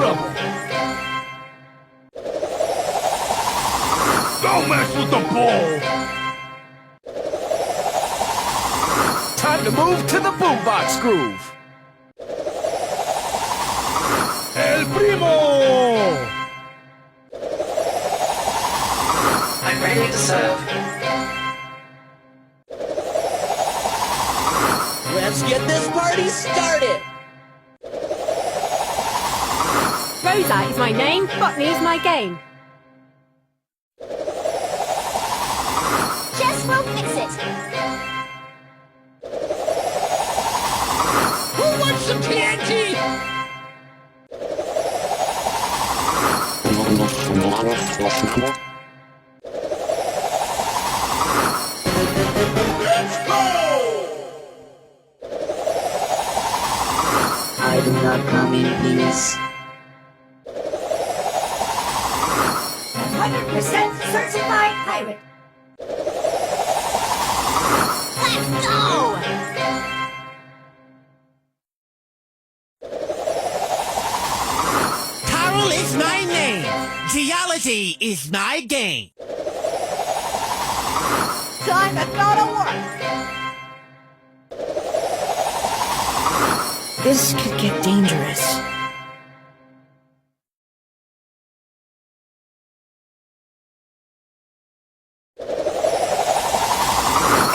trouble. Don't mess with the ball. Time to move to the boombox groove. El Primo! I'm ready to serve. Let's get this party started! Rosa is my name, botany is my game. Jess will fix it. Who wants some TNT? Let's go! I do not come in peace. 100% certified pirate. Let's go! Carol is my name. Geology is my game. Time to go to work. This could get dangerous.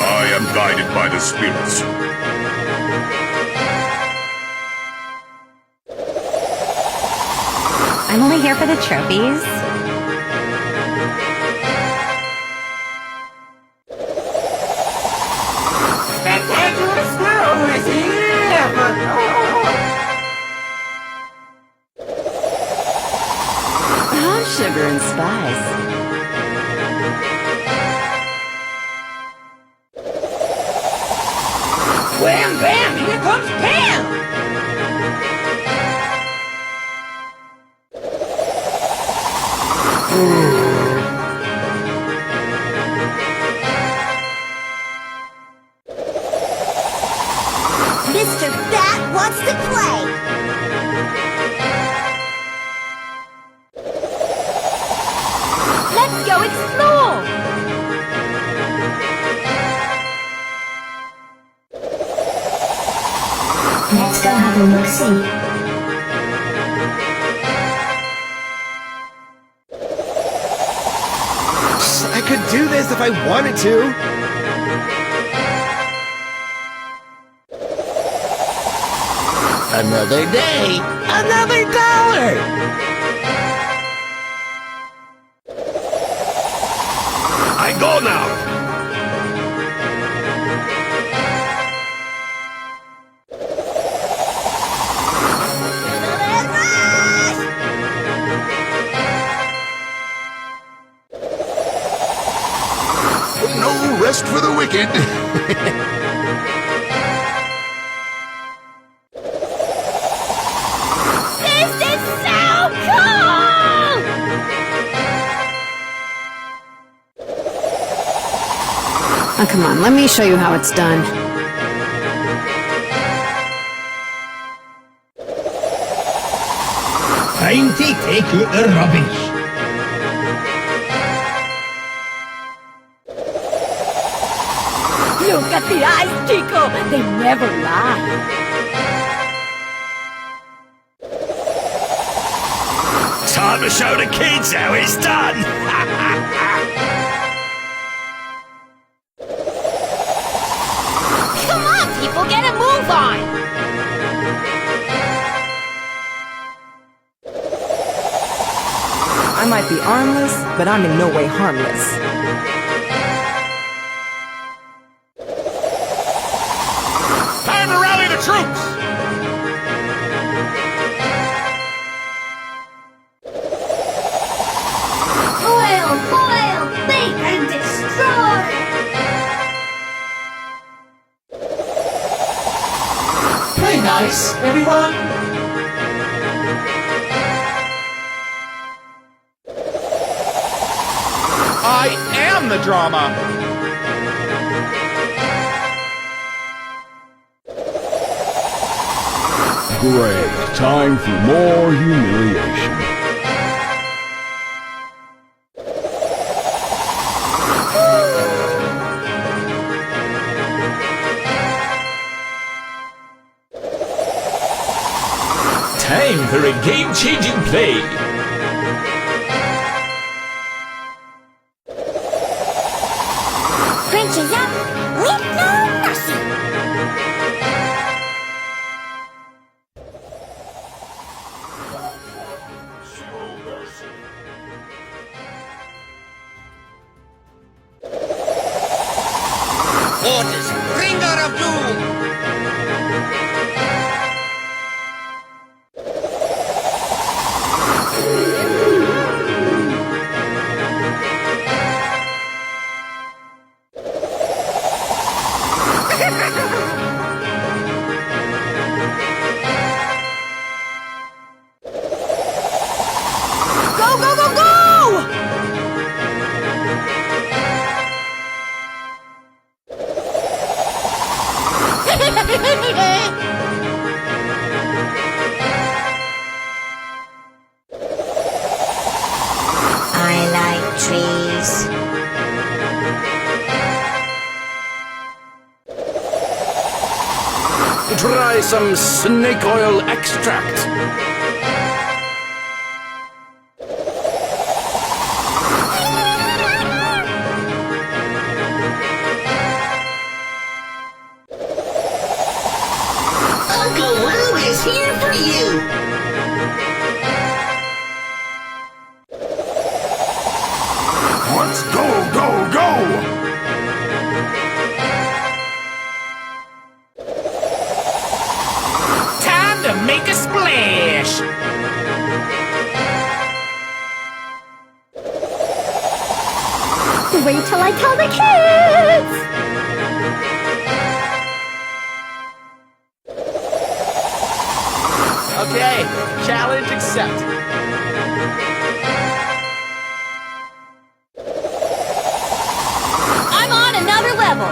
I am guided by the spirits. I'm only here for the trophies. Spectacular squirrel is here! Oh, sugar and spice. Wham bam! Here comes Pam! Mr. Bat wants to play. Let's go explore! Let's go have a look-see. I could do this if I wanted to. Another day, another dollar! I go now. No rest for the wicked. This is so cool! Oh, come on, let me show you how it's done. Time to take out the rubbish. Look at the eyes, Chico! They never lie. Time to show the kids how it's done. Come on, people, get a move on! I might be armless, but I'm in no way harmless. Time to rally the troops. Boil, boil, bake, and destroy. Play nice, everyone! I am the drama. Great. Time for more humiliation. Time for a game-changing play. Crunches up with no mercy. Orders, bringer of doom! Go, go, go, go! I like trees. Try some snake oil extract. Uncle Lou is here for you. Let's go, go, go! Time to make a splash! Wait till I tell the kids! Okay, challenge accepted. I'm on another level!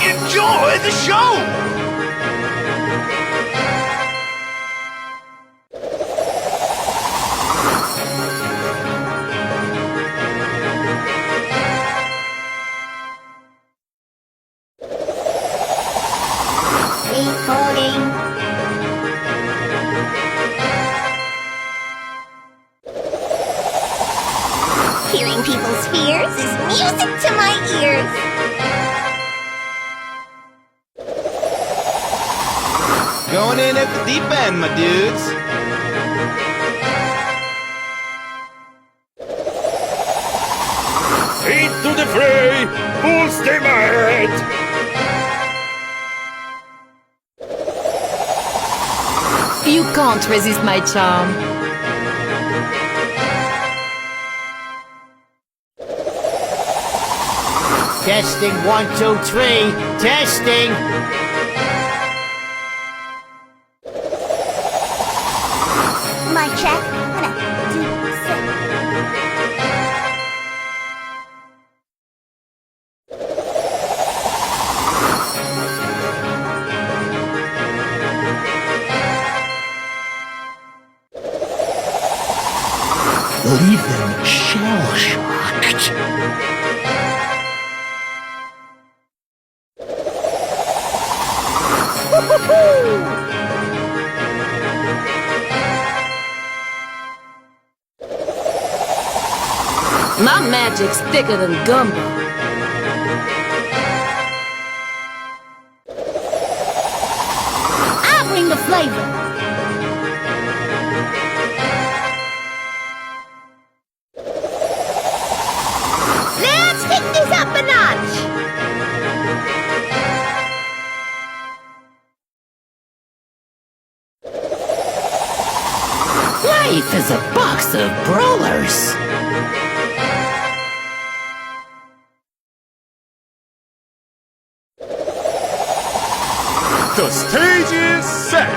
Enjoy the show! Recording. Hearing people's fears is music to my ears. Going in at the deep end, my dudes. Into the fray! Full steam ahead! You can't resist my charm. Testing 1, 2, 3. Testing. My check. 1, 2, 3. Leave them shell-shocked. My magic's thicker than gumbo. I bring the flavor. Let's kick this up a notch. Life is a box of brawlers. The stage is set!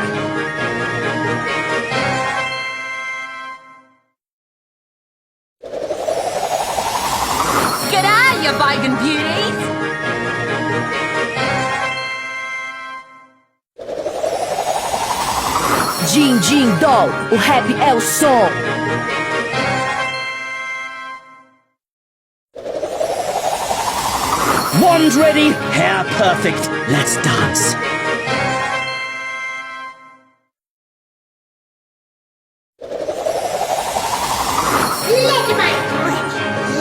you vegan beauties! Jing doll, o rap é o som. One's ready, hair perfect, let's dance. Let my breath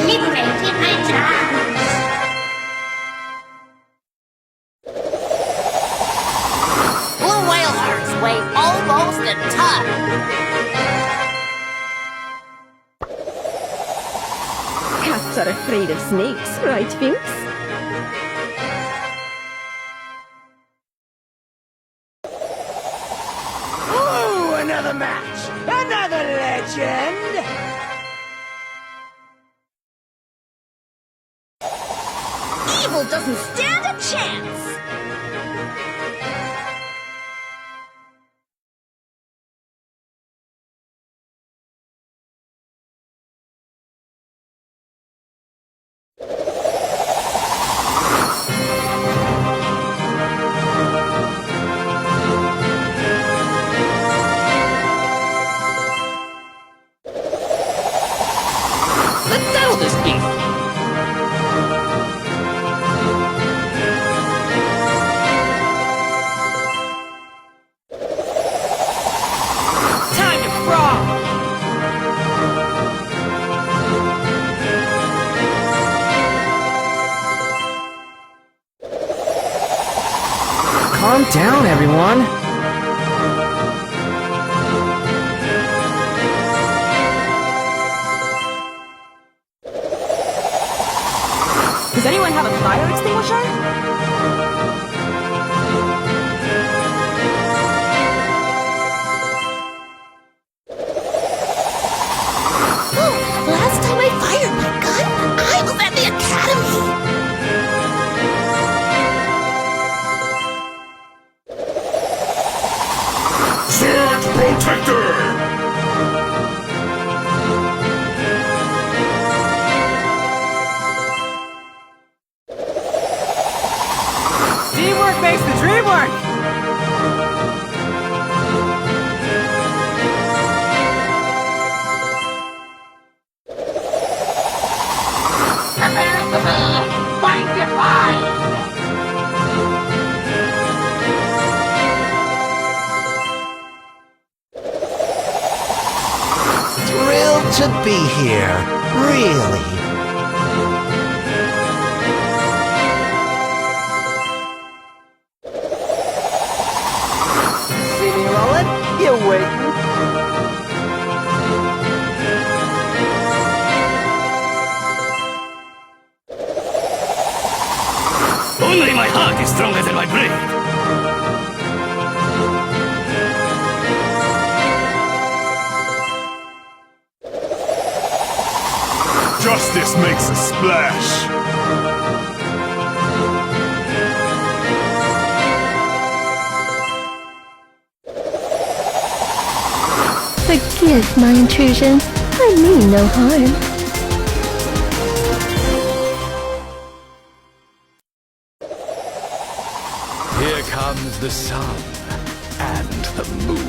liberate in my drums. Blue whale hearts weigh almost a ton. Cats are afraid of snakes, right, Finks? Ooh, another match! Another legend! Evil doesn't stand a chance. Let's settle this beef. Time to brawl. Calm down, everyone. Does anyone have a fire extinguisher? Last time I fired my gun, I was at the academy. Surge Protector! Teamwork makes the dream work! Prepare to be sanctified. Thrilled to be here. Really. See me rolling? You waiting? Only my heart is stronger than my brain. Justice makes a splash. Forgive my intrusion. I mean no harm. Here comes the sun and the moon.